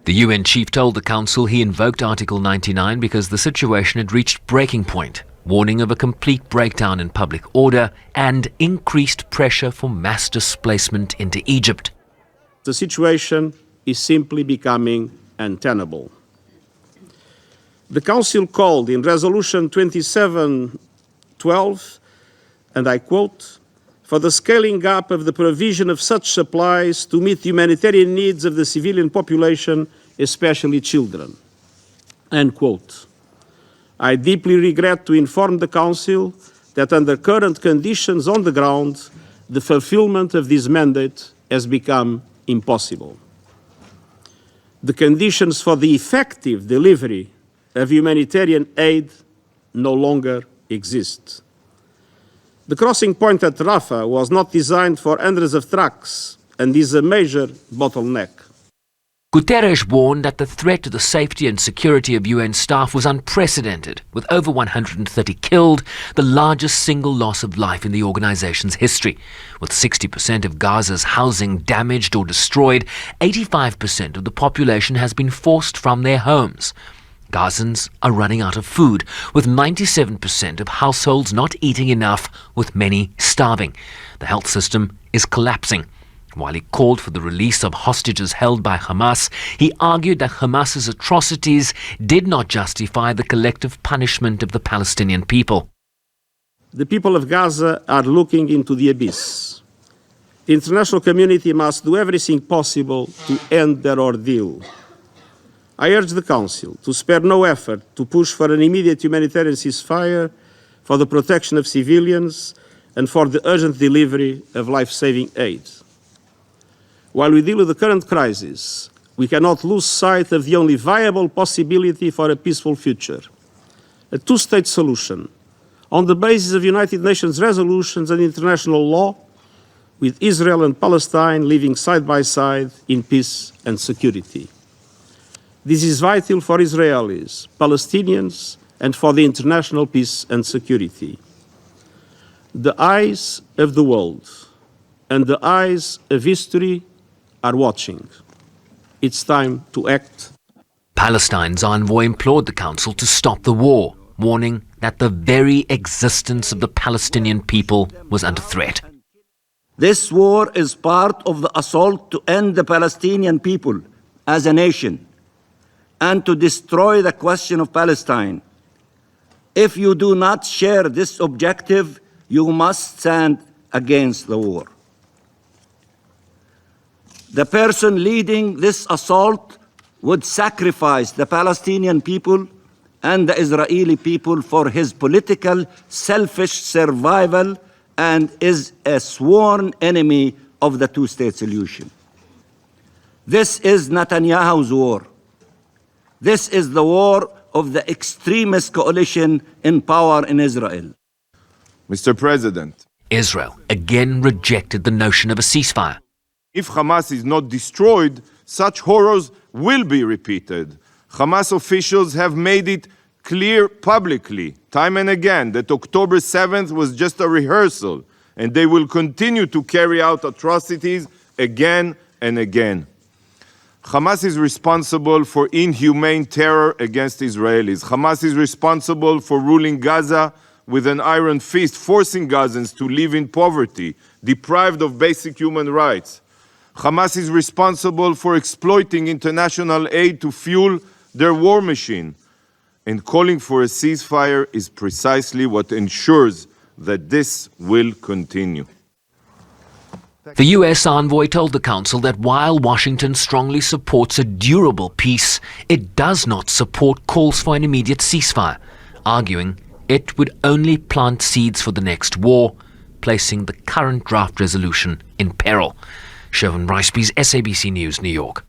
The UN chief told the Council he invoked Article 99 because the situation had reached breaking point, warning of a complete breakdown in public order and increased pressure for mass displacement into Egypt. The situation is simply becoming untenable. The Council called in Resolution 2712, and I quote, for the scaling up of the provision of such supplies to meet the humanitarian needs of the civilian population, especially children. End quote. I deeply regret to inform the Council that under current conditions on the ground, the fulfillment of this mandate has become impossible. The conditions for the effective delivery of humanitarian aid no longer exist. The crossing point at Rafah was not designed for hundreds of trucks and is a major bottleneck. Guterres warned that the threat to the safety and security of UN staff was unprecedented, with over 130 killed, the largest single loss of life in the organization's history. With 60% of Gaza's housing damaged or destroyed, 85% of the population has been forced from their homes. Gazans are running out of food, with 97% of households not eating enough, with many starving. The health system is collapsing. While he called for the release of hostages held by Hamas, he argued that Hamas's atrocities did not justify the collective punishment of the Palestinian people. The people of Gaza are looking into the abyss. The international community must do everything possible to end their ordeal. I urge the Council to spare no effort to push for an immediate humanitarian ceasefire, for the protection of civilians, and for the urgent delivery of life-saving aid. While we deal with the current crisis, we cannot lose sight of the only viable possibility for a peaceful future: a two-state solution on the basis of United Nations resolutions and international law, with Israel and Palestine living side by side in peace and security. This is vital for Israelis, Palestinians, and for the international peace and security. The eyes of the world and the eyes of history are watching. It's time to act. Palestine's envoy implored the Council to stop the war, warning that the very existence of the Palestinian people was under threat. This war is part of the assault to end the Palestinian people as a nation and to destroy the question of Palestine. If you do not share this objective, you must stand against the war. The person leading this assault would sacrifice the Palestinian people and the Israeli people for his political, selfish survival and is a sworn enemy of the two-state solution. This is Netanyahu's war. This is the war of the extremist coalition in power in Israel. Mr. President, Israel again rejected the notion of a ceasefire. if Hamas is not destroyed, such horrors will be repeated. Hamas officials have made it clear publicly, time and again, that October 7th was just a rehearsal, and they will continue to carry out atrocities again and again. Hamas is responsible for inhumane terror against Israelis. Hamas is responsible for ruling Gaza with an iron fist, forcing Gazans to live in poverty, deprived of basic human rights. Hamas is responsible for exploiting international aid to fuel their war machine. And calling for a ceasefire is precisely what ensures that this will continue. The U.S. envoy told the Council that while Washington strongly supports a durable peace, it does not support calls for an immediate ceasefire, arguing it would only plant seeds for the next war, placing the current draft resolution in peril. Sherwin Bryce-Pease, SABC News, New York.